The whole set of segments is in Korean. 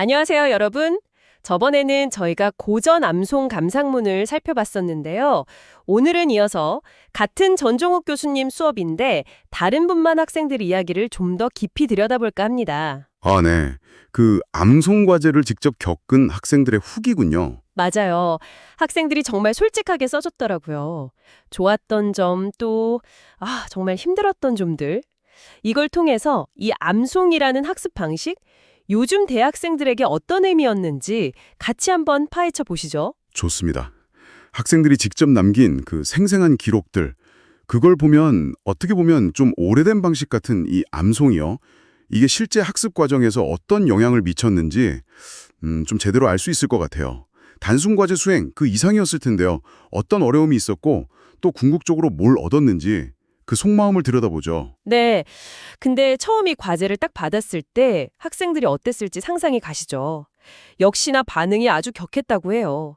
안녕하세요, 여러분. 저번에는 저희가 고전 암송 감상문을 살펴봤었는데요. 오늘은 이어서 같은 전종욱 교수님 수업인데 다른 분만 학생들 이야기를 좀 더 깊이 들여다볼까 합니다. 아, 네. 그 암송 과제를 직접 겪은 학생들의 후기군요. 맞아요. 학생들이 정말 솔직하게 써줬더라고요. 좋았던 점 또, 정말 힘들었던 점들. 이걸 통해서 이 암송이라는 학습 방식, 요즘 대학생들에게 어떤 의미였는지 같이 한번 파헤쳐 보시죠. 좋습니다. 학생들이 직접 남긴 그 생생한 기록들, 그걸 보면 어떻게 보면 좀 오래된 방식 같은 이 암송이요. 이게 실제 학습 과정에서 어떤 영향을 미쳤는지 좀 제대로 알 수 있을 것 같아요. 단순 과제 수행 그 이상이었을 텐데요. 어떤 어려움이 있었고 또 궁극적으로 뭘 얻었는지 그 속마음을 들여다보죠. 네. 근데 처음 이 과제를 딱 받았을 때 학생들이 어땠을지 상상이 가시죠. 역시나 반응이 아주 격했다고 해요.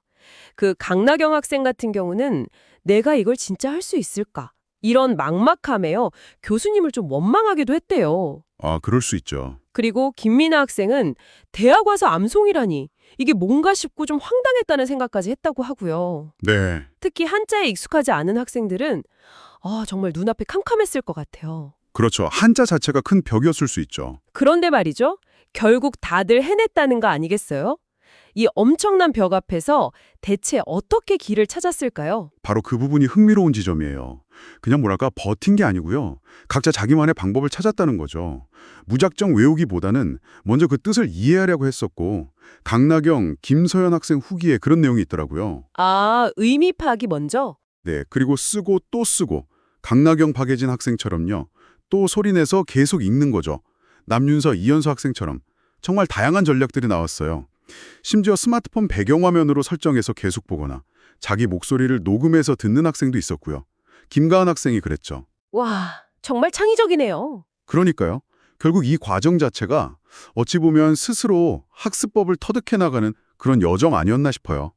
그 강나경 학생 같은 경우는 내가 이걸 진짜 할 수 있을까? 이런 막막함에요. 교수님을 좀 원망하기도 했대요. 아, 그럴 수 있죠. 그리고 김민아 학생은 대학 와서 암송이라니 이게 뭔가 싶고 좀 황당했다는 생각까지 했다고 하고요. 네. 특히 한자에 익숙하지 않은 학생들은 정말 눈앞이 캄캄했을 것 같아요. 그렇죠. 한자 자체가 큰 벽이었을 수 있죠. 그런데 말이죠. 결국 다들 해냈다는 거 아니겠어요? 이 엄청난 벽 앞에서 대체 어떻게 길을 찾았을까요? 바로 그 부분이 흥미로운 지점이에요. 그냥 뭐랄까 버틴 게 아니고요. 각자 자기만의 방법을 찾았다는 거죠. 무작정 외우기보다는 먼저 그 뜻을 이해하려고 했었고 강나경, 김서연 학생 후기에 그런 내용이 있더라고요. 의미 파악이 먼저? 네, 그리고 쓰고 또 쓰고 강나경, 박예진 학생처럼요. 또 소리내서 계속 읽는 거죠. 남윤서, 이현수 학생처럼 정말 다양한 전략들이 나왔어요. 심지어 스마트폰 배경화면으로 설정해서 계속 보거나 자기 목소리를 녹음해서 듣는 학생도 있었고요. 김가은 학생이 그랬죠. 와, 정말 창의적이네요. 그러니까요. 결국 이 과정 자체가 어찌 보면 스스로 학습법을 터득해 나가는 그런 여정 아니었나 싶어요.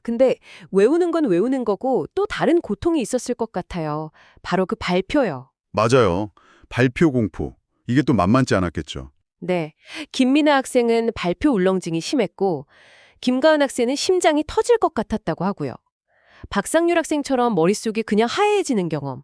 근데 외우는 건 외우는 거고 또 다른 고통이 있었을 것 같아요. 바로 그 발표요. 맞아요. 발표 공포. 이게 또 만만치 않았겠죠. 네. 김민아 학생은 발표 울렁증이 심했고 김가은 학생은 심장이 터질 것 같았다고 하고요. 박상률 학생처럼 머릿속이 그냥 하얘지는 경험.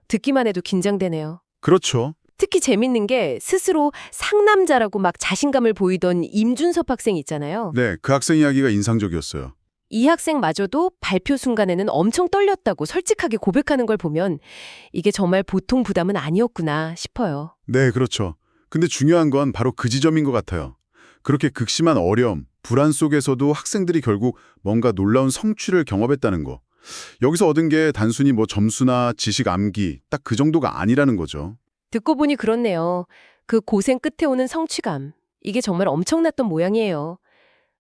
듣기만 해도 긴장되네요. 그렇죠. 특히 재밌는 게 스스로 상남자라고 막 자신감을 보이던 임준섭 학생 있잖아요. 네, 그 학생 이야기가 인상적이었어요. 이 학생마저도 발표 순간에는 엄청 떨렸다고 솔직하게 고백하는 걸 보면 이게 정말 보통 부담은 아니었구나 싶어요. 네, 그렇죠. 근데 중요한 건 바로 그 지점인 것 같아요. 그렇게 극심한 어려움, 불안 속에서도 학생들이 결국 뭔가 놀라운 성취를 경험했다는 거. 여기서 얻은 게 단순히 뭐 점수나 지식 암기, 딱 그 정도가 아니라는 거죠. 듣고 보니 그렇네요. 그 고생 끝에 오는 성취감. 이게 정말 엄청났던 모양이에요.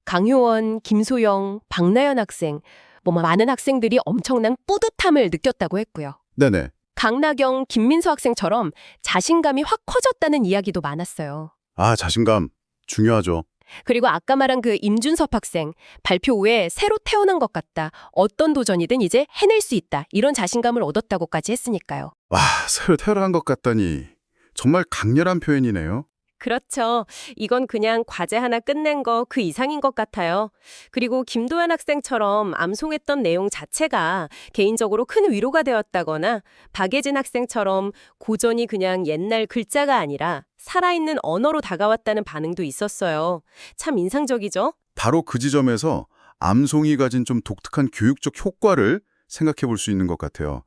강효원, 김소영, 박나연 학생, 많은 학생들이 엄청난 뿌듯함을 느꼈다고 했고요. 네네. 강나경, 김민서 학생처럼 자신감이 확 커졌다는 이야기도 많았어요. 아, 자신감. 중요하죠. 그리고 아까 말한 그 임준섭 학생, 발표 후에 새로 태어난 것 같다. 어떤 도전이든 이제 해낼 수 있다. 이런 자신감을 얻었다고까지 했으니까요. 와, 새로 태어난 것 같다니. 정말 강렬한 표현이네요. 그렇죠. 이건 그냥 과제 하나 끝낸 거 그 이상인 것 같아요. 그리고 김도현 학생처럼 암송했던 내용 자체가 개인적으로 큰 위로가 되었다거나 박예진 학생처럼 고전이 그냥 옛날 글자가 아니라 살아있는 언어로 다가왔다는 반응도 있었어요. 참 인상적이죠? 바로 그 지점에서 암송이 가진 좀 독특한 교육적 효과를 생각해 볼 수 있는 것 같아요.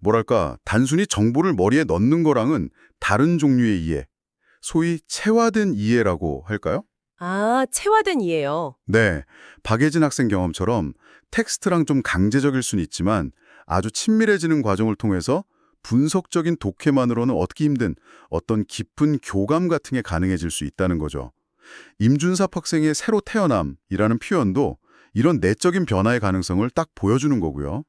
뭐랄까, 단순히 정보를 머리에 넣는 거랑은 다른 종류의 이해, 소위 체화된 이해라고 할까요? 체화된 이해요. 네, 박예진 학생 경험처럼 텍스트랑 좀 강제적일 수는 있지만 아주 친밀해지는 과정을 통해서 분석적인 독해만으로는 얻기 힘든 어떤 깊은 교감 같은 게 가능해질 수 있다는 거죠. 임준섭 학생의 새로 태어남이라는 표현도 이런 내적인 변화의 가능성을 딱 보여주는 거고요.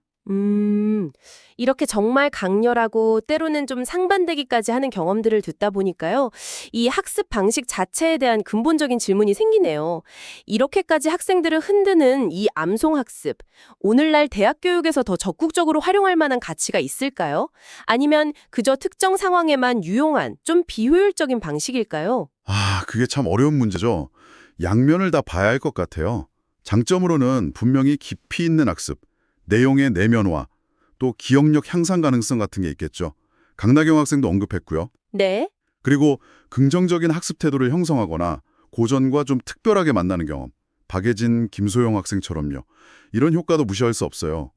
이렇게 정말 강렬하고 때로는 좀 상반되기까지 하는 경험들을 듣다 보니까요. 이 학습 방식 자체에 대한 근본적인 질문이 생기네요. 이렇게까지 학생들을 흔드는 이 암송 학습, 오늘날 대학 교육에서 더 적극적으로 활용할 만한 가치가 있을까요? 아니면 그저 특정 상황에만 유용한 좀 비효율적인 방식일까요? 그게 참 어려운 문제죠. 양면을 다 봐야 할 것 같아요. 장점으로는 분명히 깊이 있는 학습, 내용의 내면화, 또 기억력 향상 가능성 같은 게 있겠죠. 강나경 학생도 언급했고요. 네. 그리고 긍정적인 학습 태도를 형성하거나 고전과 좀 특별하게 만나는 경험. 박예진, 김소영 학생처럼요. 이런 효과도 무시할 수 없어요.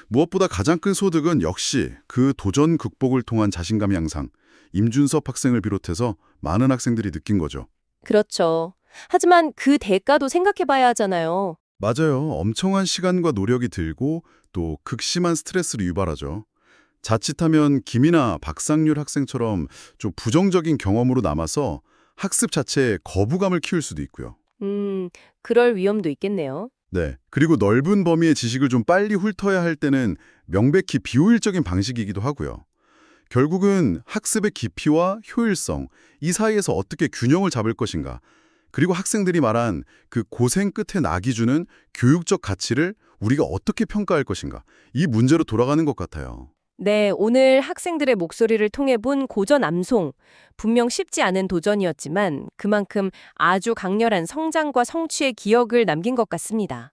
무엇보다 가장 큰 소득은 역시 그 도전 극복을 통한 자신감 향상. 임준섭 학생을 비롯해서 많은 학생들이 느낀 거죠. 그렇죠. 하지만 그 대가도 생각해 봐야 하잖아요. 맞아요. 엄청난 시간과 노력이 들고 또 극심한 스트레스를 유발하죠. 자칫하면 김이나 박상률 학생처럼 좀 부정적인 경험으로 남아서 학습 자체에 거부감을 키울 수도 있고요. 그럴 위험도 있겠네요. 네. 그리고 넓은 범위의 지식을 좀 빨리 훑어야 할 때는 명백히 비효율적인 방식이기도 하고요. 결국은 학습의 깊이와 효율성, 이 사이에서 어떻게 균형을 잡을 것인가. 그리고 학생들이 말한 그 고생 끝에 낙이 주는 교육적 가치를 우리가 어떻게 평가할 것인가. 이 문제로 돌아가는 것 같아요. 네, 오늘 학생들의 목소리를 통해 본 고전 암송. 분명 쉽지 않은 도전이었지만 그만큼 아주 강렬한 성장과 성취의 기억을 남긴 것 같습니다.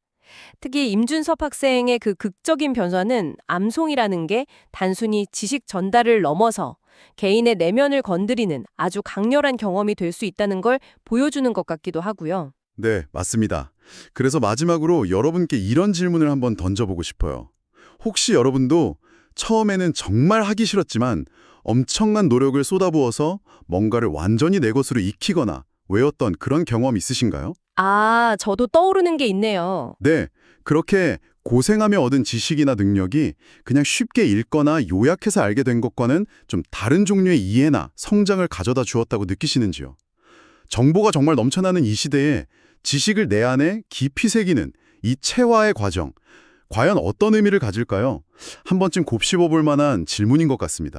특히 임준섭 학생의 그 극적인 변화는 암송이라는 게 단순히 지식 전달을 넘어서 개인의 내면을 건드리는 아주 강렬한 경험이 될 수 있다는 걸 보여주는 것 같기도 하고요. 네, 맞습니다. 그래서 마지막으로 여러분께 이런 질문을 한번 던져보고 싶어요. 혹시 여러분도 처음에는 정말 하기 싫었지만 엄청난 노력을 쏟아부어서 뭔가를 완전히 내 것으로 익히거나 외웠던 그런 경험 있으신가요? 저도 떠오르는 게 있네요. 네, 그렇게 고생하며 얻은 지식이나 능력이 그냥 쉽게 읽거나 요약해서 알게 된 것과는 좀 다른 종류의 이해나 성장을 가져다 주었다고 느끼시는지요? 정보가 정말 넘쳐나는 이 시대에 지식을 내 안에 깊이 새기는 이 체화의 과정, 과연 어떤 의미를 가질까요? 한 번쯤 곱씹어 볼 만한 질문인 것 같습니다.